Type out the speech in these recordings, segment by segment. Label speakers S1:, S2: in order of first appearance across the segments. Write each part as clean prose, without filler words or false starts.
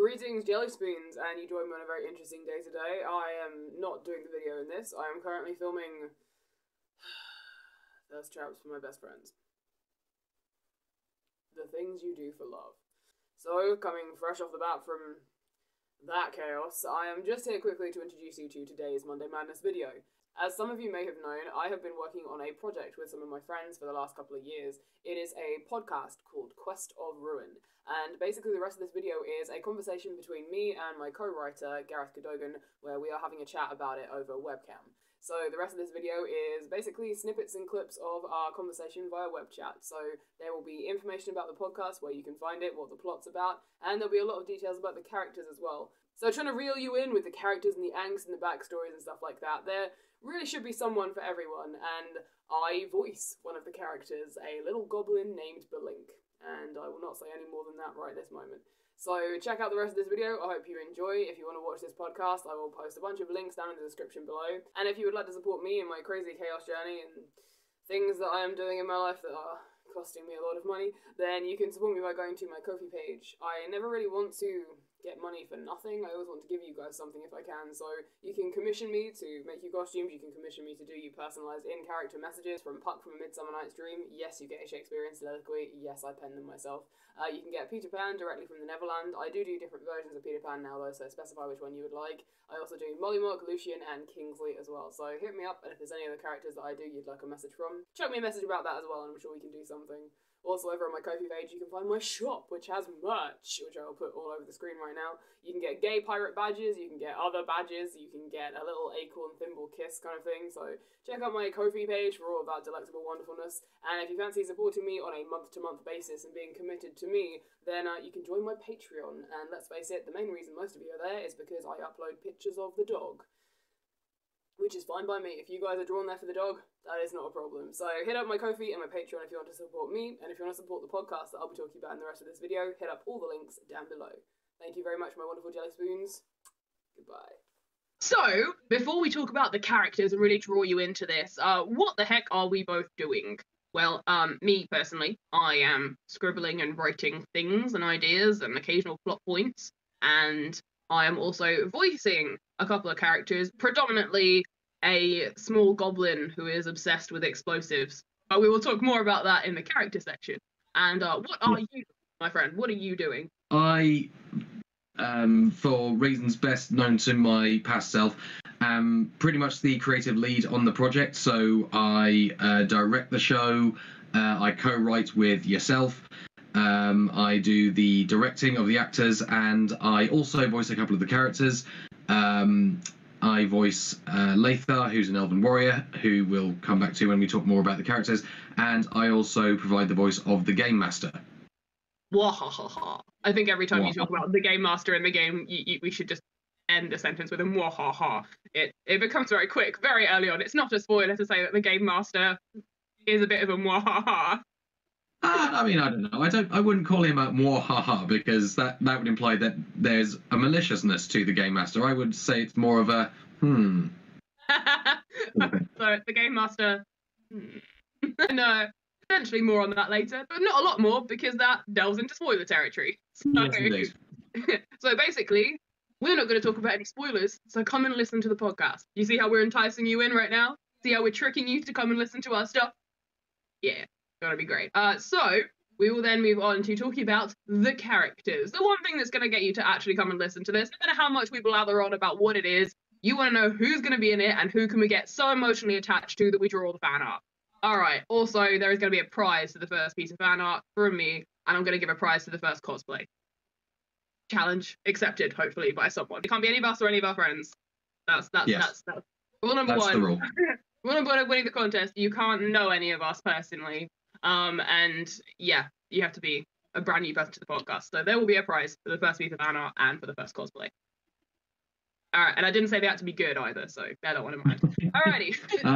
S1: Greetings, Jelly Spoons, and you join me on a very interesting day today. I am not doing the video in this. I am currently filming thirst traps for my best friends. The things you do for love. So, coming fresh off the bat from that chaos, I am just here quickly to introduce you to today's Monday Madness video. As some of you may have known, I have been working on a project with some of my friends for the last couple of years. It is a podcast called Quest of Ruin, and basically the rest of this video is a conversation between me and my co-writer, Gareth Cadogan, where we are having a chat about it over webcam. So the rest of this video is basically snippets and clips of our conversation via web chat. So there will be information about the podcast, where you can find it, what the plot's about, and there'll be a lot of details about the characters as well. So trying to reel you in with the characters and the angst and the backstories and stuff like that. There really should be someone for everyone, and I voice one of the characters, a little goblin named Belink, and I will not say any more than that right this moment. So check out the rest of this video. I hope you enjoy. If you want to watch this podcast, I will post a bunch of links down in the description below. And if you would like to support me in my crazy chaos journey and things that I am doing in my life that are costing me a lot of money, then you can support me by going to my Ko-fi page. I never really want to get money for nothing. I always want to give you guys something if I can, so you can commission me to make you costumes, you can commission me to do you personalised in-character messages from Puck from A Midsummer Night's Dream. Yes, you get a Shakespearean soliloquy. Yes, I pen them myself. You can get Peter Pan directly from the Neverland. I do different versions of Peter Pan now though, so specify which one you would like. I also do Mollymauk, Lucien, and Kingsley as well, so hit me up, and if there's any other characters that I do you'd like a message from, chuck me a message about that as well, and I'm sure we can do something. Also, over on my Ko-fi page, you can find my shop, which has merch, which I will put all over the screen right now. You can get gay pirate badges, you can get other badges, you can get a little acorn thimble kiss kind of thing, so check out my Ko-fi page for all of that delectable wonderfulness. And if you fancy supporting me on a month-to-month basis and being committed to me, then you can join my Patreon. And let's face it, the main reason most of you are there is because I upload pictures of the dog. Which is fine by me. If you guys are drawn there for the dog, that is not a problem. So hit up my Ko-fi and my Patreon if you want to support me, and if you want to support the podcast that I'll be talking about in the rest of this video, hit up all the links down below. Thank you very much, my wonderful jelly spoons. Goodbye.
S2: So, before we talk about the characters and really draw you into this, what the heck are we both doing? Well, me personally, I am scribbling and writing things and ideas and occasional plot points, and I am also voicing a couple of characters, predominantly a small goblin who is obsessed with explosives. But we will talk more about that in the character section. And what are you, my friend? What are you doing?
S3: I, for reasons best known to my past self, am pretty much the creative lead on the project. So I direct the show, I co-write with yourself, I do the directing of the actors, and I also voice a couple of the characters. I voice Lather, who's an elven warrior, who we'll come back to when we talk more about the characters, and I also provide the voice of the Game Master.
S2: Wahahaha. I think every time you talk about the Game Master in the game, we should just end the sentence with a mwahaha. It becomes very quick, very early on. It's not a spoiler to say that the Game Master is a bit of a mwahaha.
S3: I mean, I don't know. I wouldn't call him a mwahaha, because that would imply that there's a maliciousness to the Game Master. I would say it's more of a
S2: So the Game Master. No, potentially more on that later, but not a lot more, because that delves into spoiler territory. So,
S3: yes,
S2: so basically, we're not going to talk about any spoilers. So come and listen to the podcast. You see how we're enticing you in right now? See how we're tricking you to come and listen to our stuff? Yeah. Gonna be great. So we will then move on to talking about the characters. The one thing that's going to get you to actually come and listen to this, no matter how much we blather on about what it is, you want to know who's going to be in it and who can we get so emotionally attached to that we draw the fan art. Alright, also there is going to be a prize to the first piece of fan art from me, and I'm going to give a prize to the first cosplay. Challenge accepted, hopefully, by someone. It can't be any of us or any of our friends. That's rule number one.
S3: The rule.
S2: Rule number one of winning the contest, you can't know any of us personally. And yeah, you have to be a brand new person to the podcast. So there will be a prize for the first piece of fan art and for the first cosplay. Alright, and I didn't say they had to be good either, so bear that one in mind. Alrighty, so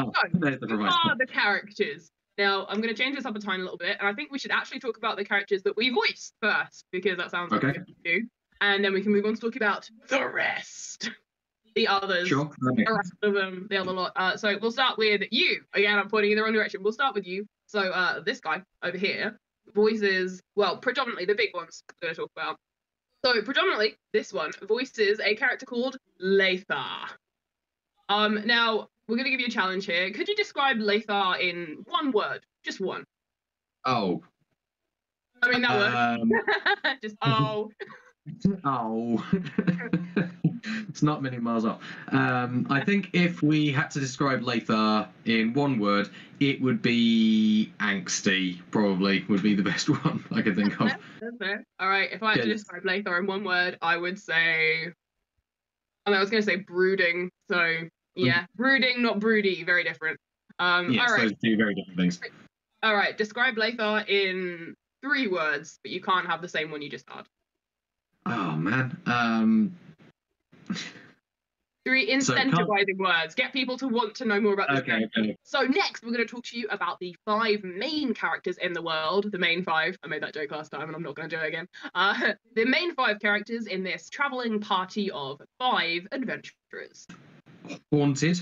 S2: who are the characters? Now, I'm going to change this up a tiny little bit, and I think we should actually talk about the characters that we voiced first, because that sounds like good to do. And then we can move on to talk about the rest. The others,
S3: sure,
S2: the rest of them, the other lot. So we'll start with you. Again, I'm pointing in the wrong direction. We'll start with you. So this guy over here voices, well, predominantly the big ones we're going to talk about. So predominantly, this one voices a character called Lather. Now we're gonna give you a challenge here. Could you describe Lather in one word? Just one.
S3: Oh.
S2: I mean that word. Just oh.
S3: Oh. It's not many miles off. I think if we had to describe Lather in one word, it would be angsty. Probably would be the best one I could think of.
S2: That's fair. All right. If I had to describe Lather in one word, I would say. I was going to say brooding. So yeah, brooding, not broody. Very different.
S3: Yes,
S2: all right.
S3: those are two very different things.
S2: All right. Describe Lather in 3 words, but you can't have the same one you just had.
S3: Oh man.
S2: 3 incentivizing words. Get people to want to know more about this game.
S3: Okay.
S2: So next, we're going to talk to you about the 5 main characters in the world. The main 5. I made that joke last time, and I'm not going to do it again. The main 5 characters in this traveling party of 5 adventurers.
S3: Haunted.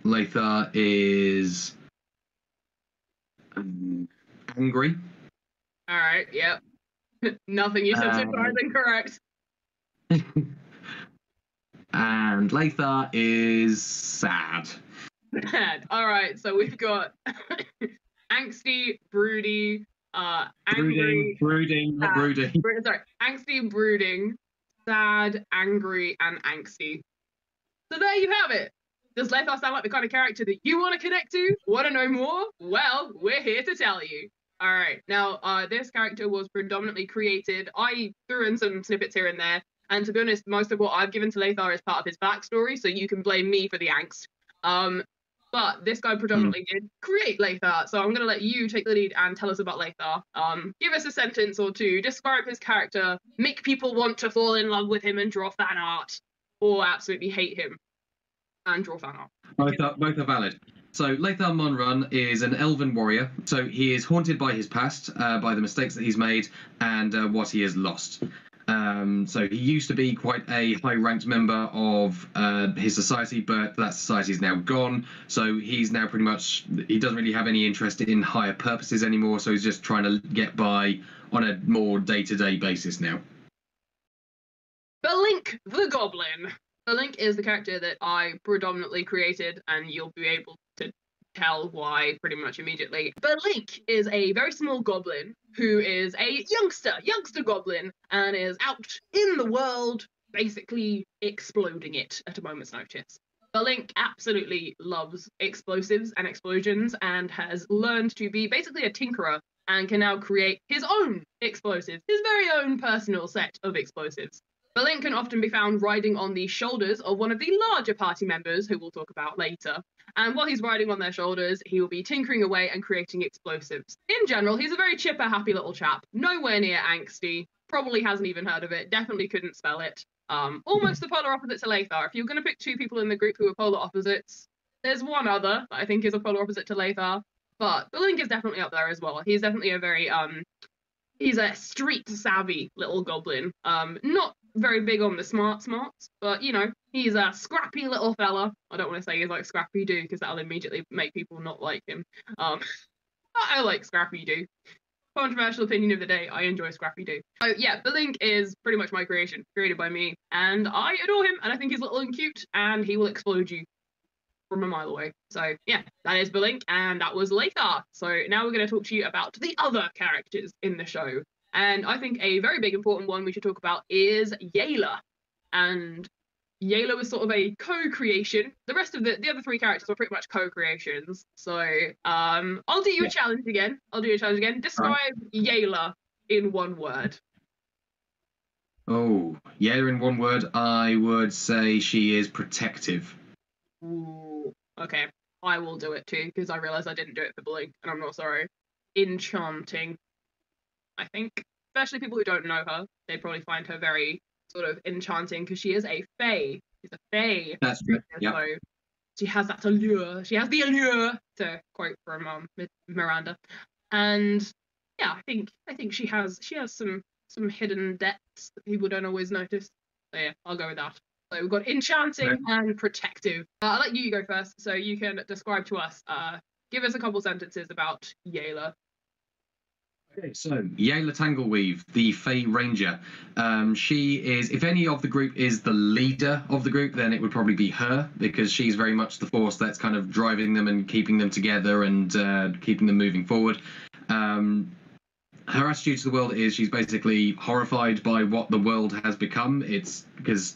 S3: Lather is angry.
S2: All right. Yep. Nothing you said so far is incorrect.
S3: And Lather is sad.
S2: Sad. All right. So we've got angsty, broody, angry,
S3: brooding, not brooding.
S2: Sorry, angsty, brooding, sad, angry, and angsty. So there you have it. Does Lather sound like the kind of character that you want to connect to? Want to know more? Well, we're here to tell you. All right. Now, this character was predominantly created. I threw in some snippets here and there. And to be honest, most of what I've given to Lather is part of his backstory, so you can blame me for the angst. But this guy predominantly did create Lather, so I'm going to let you take the lead and tell us about Lather. Give us a sentence or two, describe his character, make people want to fall in love with him and draw fan art, or absolutely hate him and draw fan art.
S3: Both are valid. So Lather Monrun is an elven warrior. So he is haunted by his past, by the mistakes that he's made, and what he has lost. So he used to be quite a high-ranked member of his society, but that society is now gone. So he's now pretty much, he doesn't really have any interest in higher purposes anymore. So he's just trying to get by on a more day-to-day basis now.
S2: Belink the Goblin. Belink is the character that I predominantly created, and you'll be able to tell why pretty much immediately. Belink is a very small goblin who is a youngster goblin, and is out in the world basically exploding it at a moment's notice. Belink absolutely loves explosives and explosions and has learned to be basically a tinkerer and can now create his own explosives, his very own personal set of explosives. Belink can often be found riding on the shoulders of one of the larger party members, who we'll talk about later. And while he's riding on their shoulders, he will be tinkering away and creating explosives. In general, he's a very chipper, happy little chap. Nowhere near angsty. Probably hasn't even heard of it. Definitely couldn't spell it. Almost the polar opposite to Lather. If you're going to pick 2 people in the group who are polar opposites, there's one other that I think is a polar opposite to Lather. But Belink is definitely up there as well. He's definitely a very, he's a street-savvy little goblin. Not very big on the smarts, but, you know, he's a scrappy little fella. I don't want to say he's like Scrappy-Doo, because that'll immediately make people not like him. I like Scrappy-Doo. Controversial opinion of the day, I enjoy Scrappy-Doo. So yeah, Belink is pretty much my creation, created by me, and I adore him, and I think he's little and cute, and he will explode you from a mile away. So yeah, that is Belink, and that was Lather. So now we're going to talk to you about the other characters in the show. And I think a very big important one we should talk about is Yala. And Yala was sort of a co-creation. The rest of the other 3 characters were pretty much co-creations. So I'll do you a challenge again. Describe Yala in one word.
S3: Oh, Yala in one word, I would say she is protective.
S2: Ooh, okay. I will do it too, because I realised I didn't do it for Belink, and I'm not sorry. Enchanting. I think, especially people who don't know her, they probably find her very sort of enchanting because she is a fae. She's a fae.
S3: That's true. Yeah.
S2: So she has that allure. She has the allure, to quote from Miranda. And yeah, I think she has some hidden depths that people don't always notice. So yeah, I'll go with that. So we've got enchanting and protective. I'll let you go first, so you can describe to us. Give us a couple sentences about Yala.
S3: Okay, so Yala Tangleweave, the Fey Ranger. She is, if any of the group is the leader of the group, then it would probably be her, because she's very much the force that's kind of driving them and keeping them together and keeping them moving forward. Her attitude to the world is she's basically horrified by what the world has become. It's because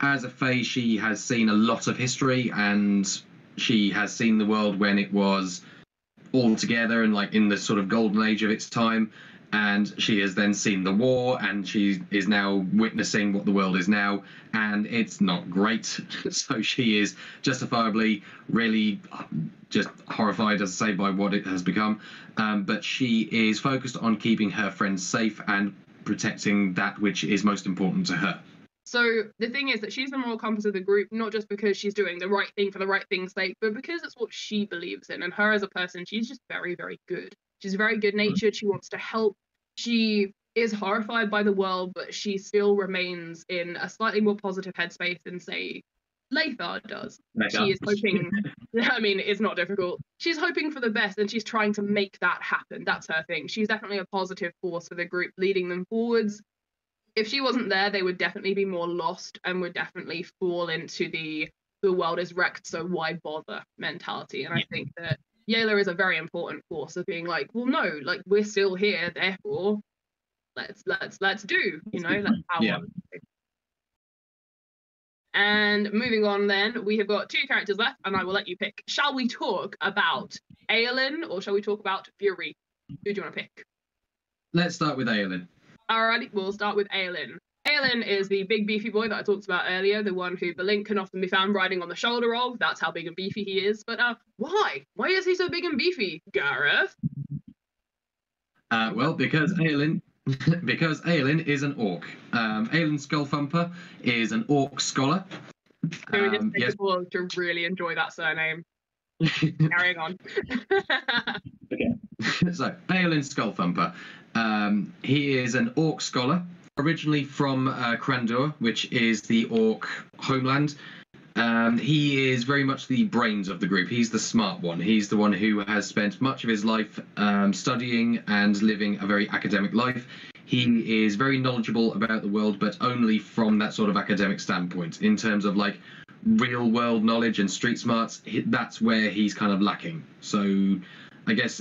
S3: as a Fey, she has seen a lot of history, and she has seen the world when it was all together and like in the sort of golden age of its time, and she has then seen the war, and she is now witnessing what the world is now, and it's not great. So she is justifiably really just horrified, as I say, by what it has become, but she is focused on keeping her friends safe and protecting that which is most important to her.
S2: So the thing is that she's the moral compass of the group, not just because she's doing the right thing for the right thing's sake, but because it's what she believes in. And her as a person, she's just very, very good. She's very good-natured. She wants to help. She is horrified by the world, but she still remains in a slightly more positive headspace than, say, Lather does. She is hoping, I mean, it's not difficult. She's hoping for the best, and she's trying to make that happen. That's her thing. She's definitely a positive force for the group, leading them forwards. If she wasn't there, they would definitely be more lost and would definitely fall into the world is wrecked, so why bother mentality. And I think that Yala is a very important force of being like, well, no, like we're still here, therefore let's do, you know, let's power.
S3: Yeah.
S2: And moving on then, we have got 2 characters left, and I will let you pick. Shall we talk about Aylin, or shall we talk about Fury? Who do you want to pick?
S3: Let's start with Aylin.
S2: Alrighty, we'll start with Aylin. Aylin is the big beefy boy that I talked about earlier, the one who Belink can often be found riding on the shoulder of. That's how big and beefy he is. But why? Why is he so big and beefy, Gareth?
S3: Well, because Aylin is an orc. Aylin Skullthumper is an orc scholar.
S2: Can we just take a pause to really enjoy that surname? Carrying on.
S3: Okay. So, Aylin Skullthumper. He is an orc scholar, originally from Krandur, which is the orc homeland. He is very much the brains of the group. He's the smart one. He's the one who has spent much of his life studying and living a very academic life. He is very knowledgeable about the world, but only from that sort of academic standpoint. In terms of like real world knowledge and street smarts, that's where he's kind of lacking. So I guess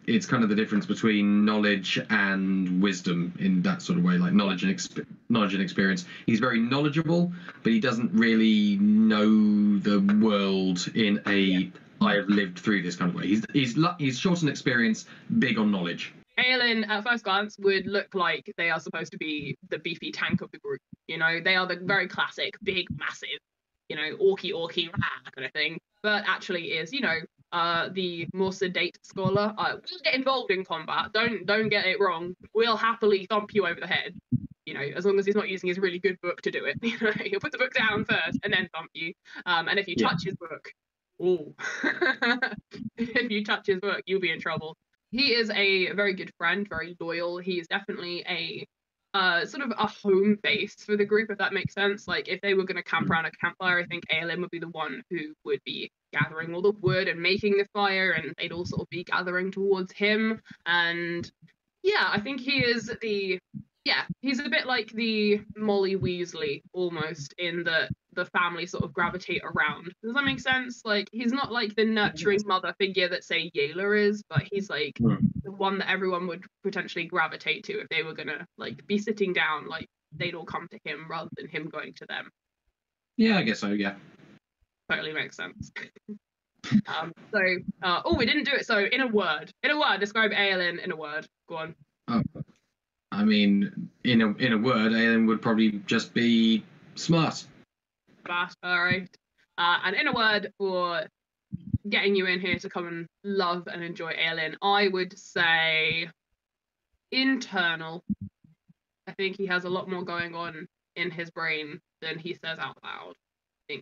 S3: it's kind of the difference between knowledge and wisdom in that sort of way, like knowledge and experience. He's very knowledgeable, but he doesn't really know the world in a I have lived through this kind of way. He's short on experience, big on knowledge.
S2: Aylin, at first glance, would look like they are supposed to be the beefy tank of the group. You know, they are the very classic, big, massive, you know, orky, rah, kind of thing. But actually is, you know, the more sedate scholar. We'll get involved in combat. Don't get it wrong. We'll happily thump you over the head. You know, as long as he's not using his really good book to do it. You know, he'll put the book down first and then thump you. And if you touch his book, ooh, if you touch his book, you'll be in trouble. He is a very good friend, very loyal. He is definitely a sort of a home base for the group, if that makes sense. Like, if they were going to camp around a campfire, I think Aylin would be the one who would be gathering all the wood and making the fire, and they'd all sort of be gathering towards him. And yeah, I think he is he's a bit like the Molly Weasley, almost, in the family sort of gravitate around. Does that make sense? Like, he's not like the nurturing mother figure that, say, Yala is, but he's like the one that everyone would potentially gravitate to if they were gonna like be sitting down. Like, they'd all come to him rather than him going to them.
S3: Yeah, I guess so. Yeah,
S2: totally makes sense. We didn't do it. So in a word, describe Aylin in a word. Go on.
S3: Oh, I mean, in a word, Aylin would probably just be smart.
S2: All right. And in a word, for getting you in here to come and love and enjoy Aylin, I would say internal. I think he has a lot more going on in his brain than he says out loud.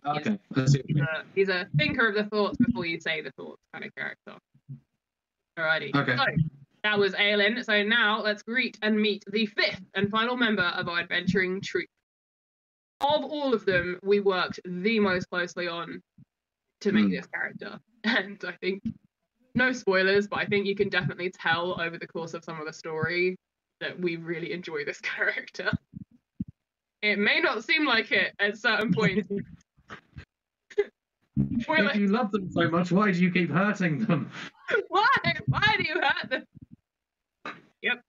S2: I think he's a thinker of the thoughts before you say the thoughts kind of character. Alrighty.
S3: Okay.
S2: So that was Aylin. So now let's greet and meet the 5th and final member of our adventuring troupe. Of all of them, we worked the most closely on to make this character, and I think no spoilers, but I think you can definitely tell over the course of some of the story that we really enjoy this character. It may not seem like it at certain points.
S3: If you love them so much, why do you keep hurting them?
S2: Why do you hurt them? Yep.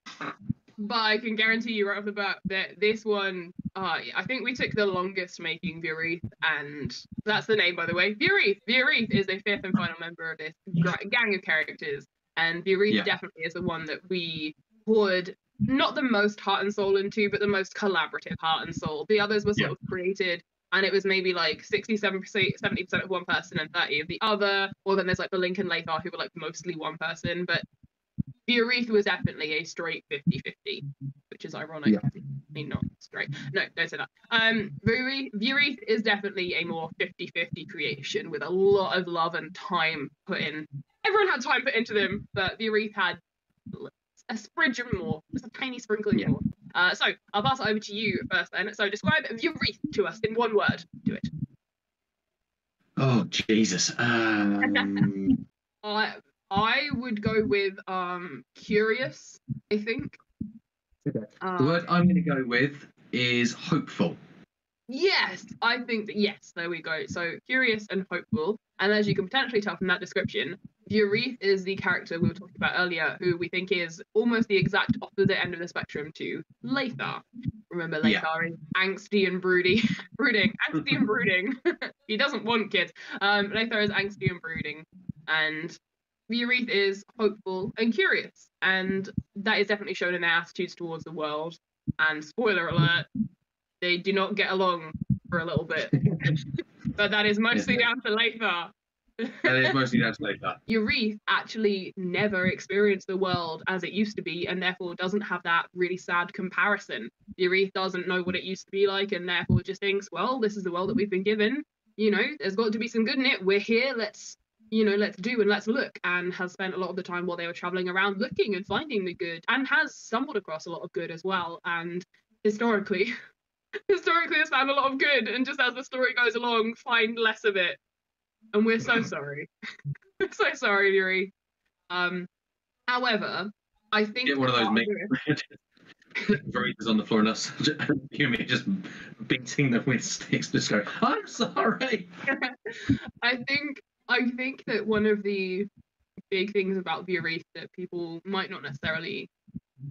S2: But I can guarantee you right off the bat that this one, I think we took the longest making Viorith, and that's the name, by the way. Viorith is the fifth and final member of this gang of characters, and Viorith definitely is the one that we poured not the most heart and soul into, but the most collaborative heart and soul. The others were sort of created, and it was maybe like 67%, 70% of one person and 30% of the other, or then there's like the Link and Lather who were like mostly one person, but Viorith was definitely a straight 50-50, which is ironic.
S3: Yeah.
S2: I mean, not straight. No, don't say that. Viorith is definitely a more 50-50 creation with a lot of love and time put in. Everyone had time put into them, but Viorith had a spridge more, just a tiny sprinkling more. So I'll pass it over to you first then. So describe Viorith to us in one word. Do it.
S3: Oh, Jesus.
S2: I would go with curious, I think.
S3: Okay. The word I'm going to go with is hopeful.
S2: Yes, I think that, yes, there we go. So curious and hopeful. And as you can potentially tell from that description, Viorith is the character we were talking about earlier, who we think is almost the exact opposite end of the spectrum to Lather. Remember, Lather is angsty and brooding. Angsty and brooding. He doesn't want kids. Lather is angsty and brooding. And Viorith is hopeful and curious, and that is definitely shown in their attitudes towards the world. And spoiler alert, they do not get along for a little bit. But that is mostly down to Lather.
S3: That is mostly down to Lather.
S2: Viorith actually never experienced the world as it used to be, and therefore doesn't have that really sad comparison. Viorith doesn't know what it used to be like, and therefore just thinks, well, this is the world that we've been given. You know, there's got to be some good in it. We're here, let's do and let's look, and has spent a lot of the time while they were traveling around looking and finding the good, and has stumbled across a lot of good as well, and historically has found a lot of good, and just as the story goes along, find less of it. And we're so sorry. We're so sorry, Yuri. However, I think
S3: get one of those Viorith is on the floor and us you me just beating them with sticks, just go, I'm sorry.
S2: I think that one of the big things about Viorith that people might not necessarily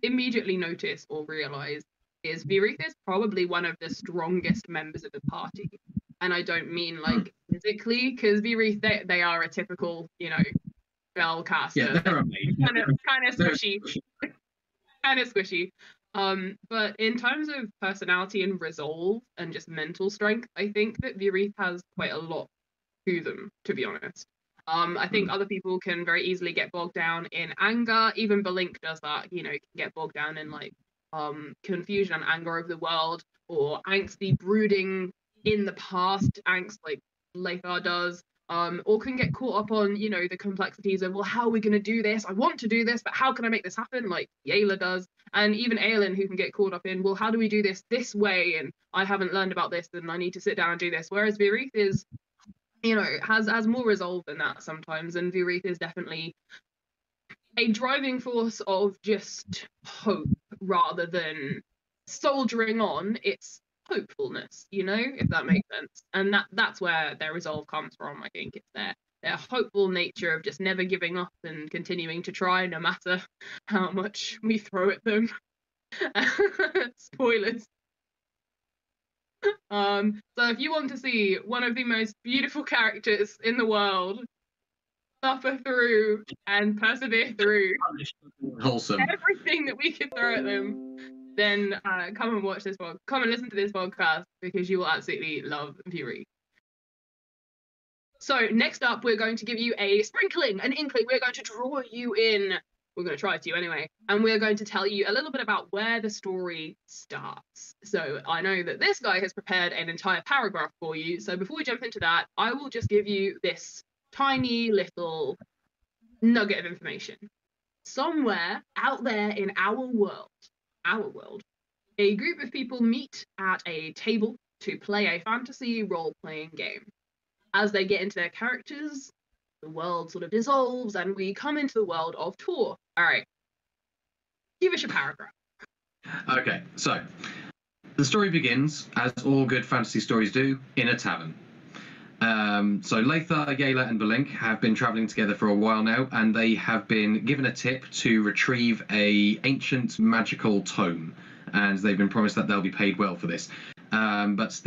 S2: immediately notice or realize is Viorith is probably one of the strongest members of the party. And I don't mean like physically, because Viorith, they are a typical, spell caster.
S3: Yeah, they're amazing.
S2: Kind of squishy. Kind of squishy. But in terms of personality and resolve and just mental strength, I think that Viorith has quite a lot to them, to be honest. I think other people can very easily get bogged down in anger. Even Belink does that, can get bogged down in like confusion and anger over the world, or angsty brooding in the past, angst like Lather does, or can get caught up on, the complexities of, well, how are we going to do this? I want to do this, but how can I make this happen? Like Yala does. And even Aylin, who can get caught up in, well, how do we do this way? And I haven't learned about this, and I need to sit down and do this. Whereas Viorith is, has more resolve than that sometimes. And Viorith is definitely a driving force of just hope rather than soldiering on. It's hopefulness, if that makes sense. And that's where their resolve comes from. I think it's their hopeful nature of just never giving up and continuing to try no matter how much we throw at them. Spoilers. So if you want to see one of the most beautiful characters in the world suffer through and persevere through
S3: wholesome
S2: everything that we could throw at them, then come and watch this one. Come and listen to this podcast, because you will absolutely love Viorith. So next up, we're going to give you a sprinkling, an inkling. We're going to draw you in. We're going to try to anyway. And we're going to tell you a little bit about where the story starts. So I know that this guy has prepared an entire paragraph for you. So before we jump into that, I will just give you this tiny little nugget of information. Somewhere out there in our world, a group of people meet at a table to play a fantasy role-playing game. As they get into their characters, the world sort of dissolves and we come into the world of Tor. All right. Give us your paragraph.
S3: Okay, so the story begins, as all good fantasy stories do, in a tavern. So Lather, Yala, and Belink have been travelling together for a while now, and they have been given a tip to retrieve a ancient magical tome, and they've been promised that they'll be paid well for this. But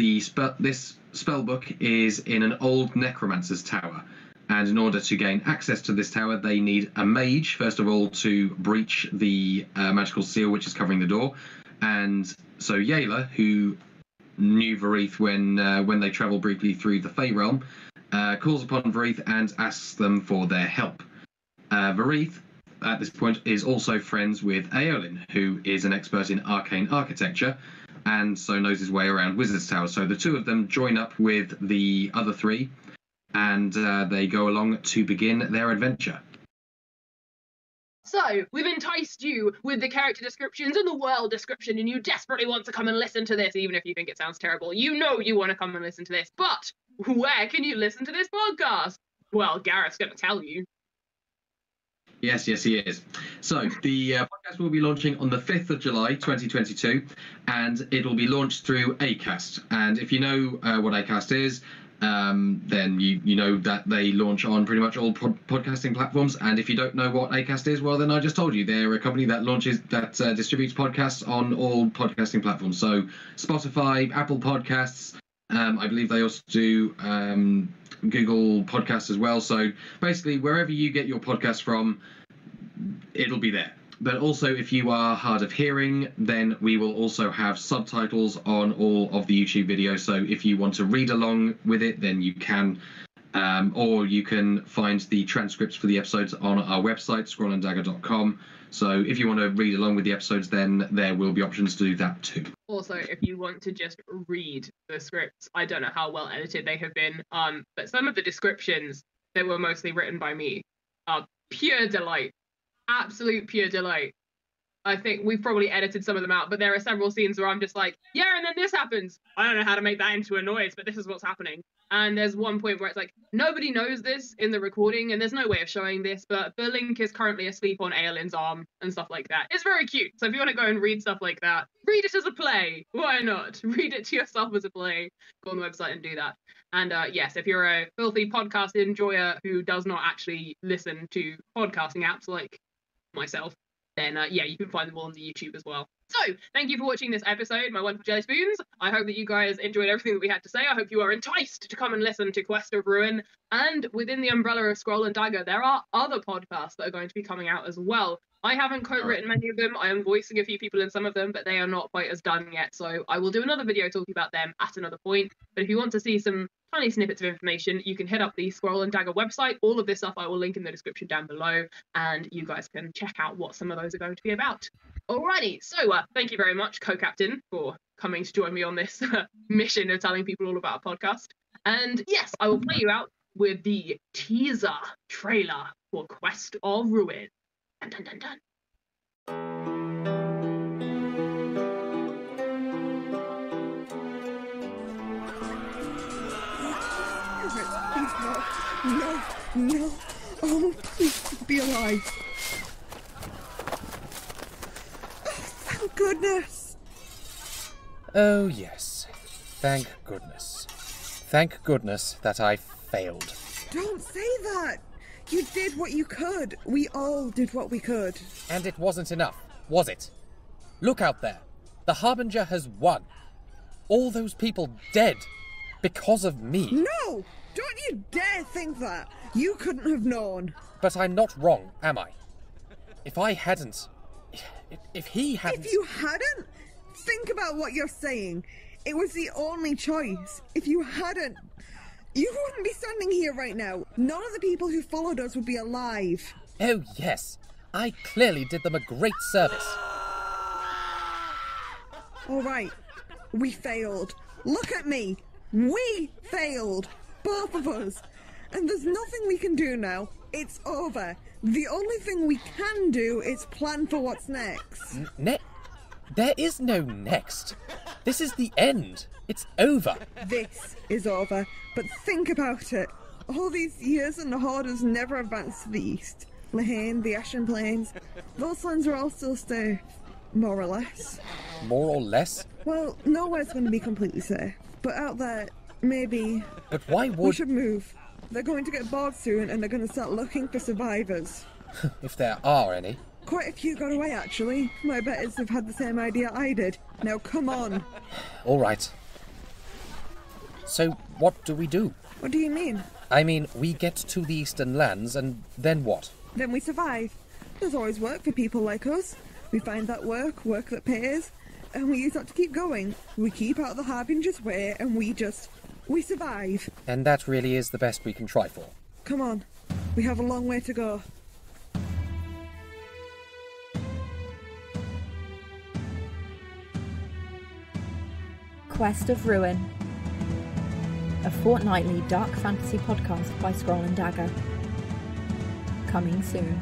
S3: this spell book is in an old necromancer's tower, and in order to gain access to this tower, they need a mage, first of all, to breach the magical seal which is covering the door. And so Yala, who knew Varith when they travelled briefly through the Fey realm, calls upon Varith and asks them for their help. Varith, at this point, is also friends with Aylin, who is an expert in arcane architecture, and so knows his way around Wizard's Tower. So the two of them join up with the other three, and they go along to begin their adventure.
S2: So, we've enticed you with the character descriptions and the world description, and you desperately want to come and listen to this, even if you think it sounds terrible. You know you want to come and listen to this, but where can you listen to this podcast? Well, Gareth's going to tell you.
S3: Yes, he is. So, the podcast will be launching on the 5th of July, 2022, and it will be launched through Acast. And if you know what Acast is, then you know that they launch on pretty much all podcasting platforms. And if you don't know what Acast is, well, then I just told you. They're a company that distributes podcasts on all podcasting platforms. So Spotify, Apple Podcasts, I believe they also do Google Podcasts as well. So basically, wherever you get your podcast from, it'll be there. But also, if you are hard of hearing, then we will also have subtitles on all of the YouTube videos. So if you want to read along with it, then you can. Or you can find the transcripts for the episodes on our website, scrollanddagger.com. So if you want to read along with the episodes, then there will be options to do that too.
S2: Also, if you want to just read the scripts, I don't know how well edited they have been, but some of the descriptions that were mostly written by me are pure delight. Absolute pure delight. I think we've probably edited some of them out, but there are several scenes where I'm just like, yeah, and then this happens. I don't know how to make that into a noise, but this is what's happening. And there's one point where it's like, nobody knows this in the recording, and there's no way of showing this, but Belink is currently asleep on Aylin's arm and stuff like that. It's very cute. So if you want to go and read stuff like that, read it as a play. Why not? Read it to yourself as a play. Go on the website and do that. And yes, if you're a filthy podcast enjoyer who does not actually listen to podcasting apps like myself, then yeah, you can find them all on the YouTube as well. So, thank you for watching this episode, my wonderful jelly spoons. I hope that you guys enjoyed everything that we had to say. I hope you are enticed to come and listen to Quest of Ruin. And within the umbrella of Scroll and Dagger, there are other podcasts that are going to be coming out as well. I haven't co-written many of them. I am voicing a few people in some of them, but they are not quite as done yet. So I will do another video talking about them at another point. But if you want to see some tiny snippets of information, you can hit up the Scroll and Dagger website. All of this stuff I will link in the description down below, and you guys can check out what some of those are going to be about. Alrighty, so thank you very much, co-captain, for coming to join me on this mission of telling people all about a podcast. And yes, I will play you out with the teaser trailer for Quest of Ruin. Dun, dun, dun, dun.
S4: No. Oh, please be alive. Oh, thank goodness.
S5: Oh, yes. Thank goodness. Thank goodness that I failed.
S4: Don't say that. You did what you could. We all did what we could.
S5: And it wasn't enough, was it? Look out there. The Harbinger has won. All those people dead because of me.
S4: No! Don't you dare think that. You couldn't have known.
S5: But I'm not wrong, am I? If I hadn't... If he hadn't...
S4: If you hadn't? Think about what you're saying. It was the only choice. If you hadn't... You wouldn't be standing here right now. None of the people who followed us would be alive.
S5: Oh, yes. I clearly did them a great service.
S4: All right. We failed. Look at me. We failed. Both of us. And there's nothing we can do now. It's over. The only thing we can do is plan for what's next.
S5: There is no next. This is the end. It's over.
S4: This is over. But think about it. All these years and the Horde has never advanced to the east. Lahane, the Ashen Plains, those lands are all still safe, more or less.
S5: More or less?
S4: Well, nowhere's going to be completely safe, but out there, maybe...
S5: But why
S4: We
S5: would...
S4: should move. They're going to get bored soon and they're going to start looking for survivors.
S5: if there are any.
S4: Quite a few got away, actually. My bet is they've had the same idea I did. Now, come on.
S5: All right. So, what do we do?
S4: What do you mean?
S5: I mean, we get to the Eastern Lands, and then what?
S4: Then we survive. There's always work for people like us. We find that work that pays, and we use that to keep going. We keep out of the Harbinger's way, and we survive.
S5: And that really is the best we can try for.
S4: Come on. We have a long way to go.
S6: Quest of Ruin, a fortnightly dark fantasy podcast by Scroll and Dagger. Coming soon.